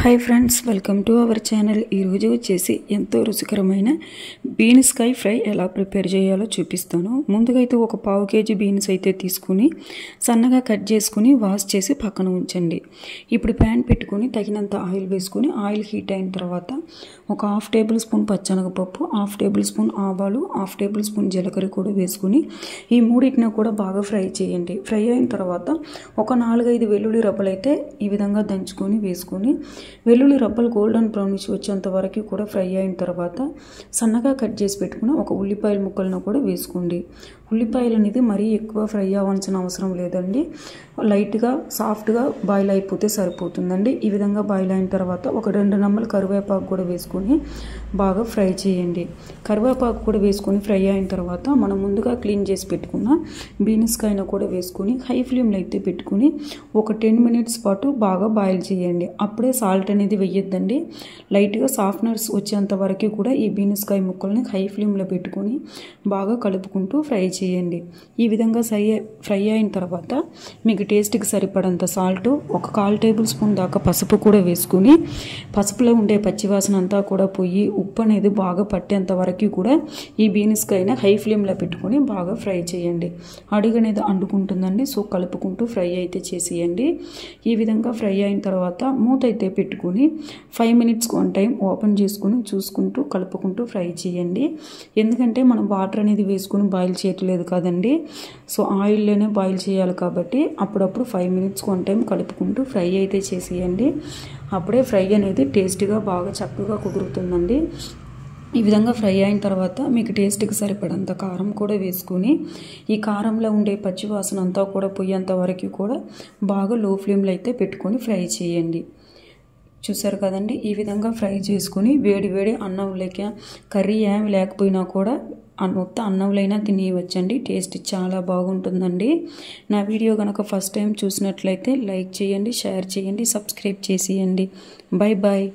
Hi friends welcome to our channel వచ్చేసి ఎంతో రుచికరమైన బీన్స్ కాయ ఫ్రై ఎలా ప్రిపేర్ చేయాలో చూపిస్తాను। ముందుగా అయితే ఒక పావు కేజీ బీన్స్ అయితే తీసుకొని సన్నగా కట్ చేసుకొని వాష్ చేసి పక్కన ఉంచండి। ఇప్పుడు పాన్ పెట్టుకొని తగినంత ఆయిల్ వేసుకొని ఆయిల్ హీట్ అయిన తర్వాత ఒక హాఫ్ టేబుల్ స్పూన్ పచ్చనగపప్పు, హాఫ్ టేబుల్ స్పూన్ ఆవాలు, హాఫ్ టేబుల్ స్పూన్ జీలకర్ర కూడా వేసుకొని ఈ మూడిటిని కూడా బాగా ఫ్రై చేయండి। ఫ్రై అయిన తర్వాత ఒక 4-5 వెల్లుల్లి రబ్బలు అయితే ఈ విధంగా దంచుకొని వేసుకొని వెల్లుల్లి రబ్బలు గోల్డెన్ బ్రౌనిష్ వచ్చేంత వరకు కూడా ఫ్రై అయిన తర్వాత సన్నగా కట్ చేసి పెట్టుకుని ఒక ఉల్లిపాయల ముక్కలను కూడా వేసుకోండి। ఉల్లిపాయలు అనేది మరీ ఎక్కువ ఫ్రై అవ్వాల్సిన అవసరం లేదండి, లైట్గా సాఫ్ట్గా బాయిల్ అయిపోతే సరిపోతుందండి। ఈ విధంగా బాయిల్ అయిన తర్వాత ఒక 2 నమ్మల కరివేపాకు కూడా వేసుకొని బాగా ఫ్రై చేయండి। కరివేపాకు కూడా వేసుకొని ఫ్రై అయిన తర్వాత మనం ముందుగా క్లీన్ చేసి పెట్టుకున్న బీన్స్ కాయను కూడా వేసుకొని హై ఫ్లేమ్లో అయితే పెట్టుకొని ఒక 10 మినిట్స్ పాటు బాగా బాయిల్ చేయండి। అప్పుడే సాల్ట్ అనేది వేయొద్దండి, లైట్గా సాఫ్ట్నెస్ వచ్చేంత వరకు కూడా ఈ బీన్స్ కాయ ముక్కల్ని హై ఫ్లేమ్లో పెట్టుకొని బాగా కలుపుకుంటూ ఫ్రై చేయండి। ఈ విధంగా ఫ్రై అయిన తర్వాత మీకు టేస్ట్కి సరిపడంత సాల్ట్, ఒక 1/4 టేబుల్ స్పూన్ దాకా పసుపు కూడా వేసుకొని పసుపులో ఉండే పచ్చివాసన అంతా కూడా పోయి ఉప్పు అనేది బాగా పట్టేంత వరకు కూడా ఈ బీన్స్ కాయని హై ఫ్లేమ్లో పెట్టుకొని బాగా ఫ్రై చేయండి। అడుగు అనేది అంటుకుంటుందండి, సో కలుపుకుంటూ ఫ్రై అయితే చేసేయండి। ఈ విధంగా ఫ్రై అయిన తర్వాత మూత అయితే పెట్టుకొని 5 మినిట్స్కి 1 టైం ఓపెన్ చేసుకొని చూసుకుంటూ కలుపుకుంటూ ఫ్రై చేయండి। ఎందుకంటే మనం వాటర్ అనేది వేసుకొని బాయిల్ చేయట్లేదు కదండి, సో ఆయిల్లోనే బాయిల్ చేయాలి కాబట్టి అప్పుడప్పుడు 5 మినిట్స్కి 1 టైం కలుపుకుంటూ ఫ్రై అయితే చేసేయండి। అప్పుడే ఫ్రై అనేది టేస్ట్గా బాగా చక్కగా కుదురుతుందండి। ఈ విధంగా ఫ్రై అయిన తర్వాత మీకు టేస్ట్కి సరిపడంత కారం కూడా వేసుకొని ఈ కారంలో ఉండే పచ్చివాసన అంతా కూడా పోయేంత వరకు కూడా బాగా లో ఫ్లేమ్లో అయితే పెట్టుకొని ఫ్రై చేయండి। చూసారు కదండి, ఈ విధంగా ఫ్రై చేసుకొని వేడి వేడి అన్నం లేక కర్రీ ఏమి లేకపోయినా కూడా మొత్తం అన్నంలైనా తినేయవచ్చండి, టేస్ట్ చాలా బాగుంటుందండి। నా వీడియో కనుక ఫస్ట్ టైం చూసినట్లయితే లైక్ చేయండి, షేర్ చేయండి, సబ్స్క్రైబ్ చేసేయండి। Bye bye.